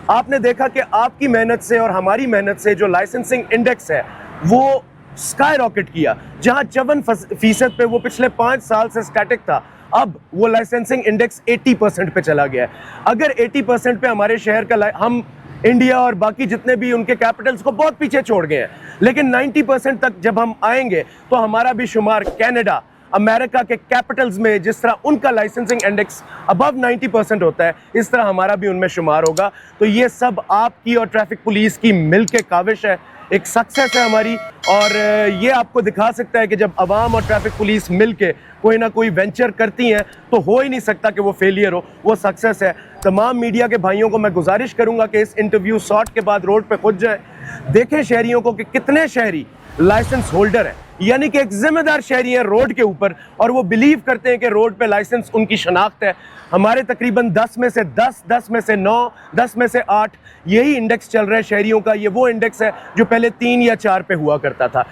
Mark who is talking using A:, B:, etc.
A: आपने देखा कि आपकी मेहनत से और हमारी मेहनत से जो लाइसेंसिंग इंडेक्स है वो स्काई रॉकेट किया। जहां 54% पे वो पिछले 5 साल से स्टैटिक था, अब वो लाइसेंसिंग इंडेक्स 80% पे चला गया है। अगर 80% पे हमारे शहर का हम इंडिया और बाकी जितने भी उनके कैपिटल्स को बहुत पीछे छोड़ गए हैं, लेकिन 90% तक जब हम आएंगे तो हमारा भी शुमार कनाडा, अमेरिका के कैपिटल्स में जिस तरह उनका लाइसेंसिंग इंडेक्स अबव 90% होता है, इस तरह हमारा भी उनमें शुमार होगा। तो ये सब आपकी और ट्रैफिक पुलिस की मिल के काविश है, एक सक्सेस है हमारी। और ये आपको दिखा सकता है कि जब आवाम और ट्रैफिक पुलिस मिल के कोई ना कोई वेंचर करती हैं तो हो ही नहीं सकता कि वो फेलियर हो, वो सक्सेस है। तमाम मीडिया के भाइयों को मैं गुजारिश करूंगा कि इस इंटरव्यू शॉट के बाद रोड पे खुद जाए, देखें शहरियों को कि कितने शहरी लाइसेंस होल्डर है, यानी कि एक जिम्मेदार शहरी है रोड के ऊपर और वो बिलीव करते हैं कि रोड पे लाइसेंस उनकी शनाख्त है। हमारे तकरीबन 10 में से 10, 10 में से 9, 10 में से 8 यही इंडेक्स चल रहा है शहरियों का। ये वो इंडेक्स है जो पहले 3 या 4 पे हुआ करता था।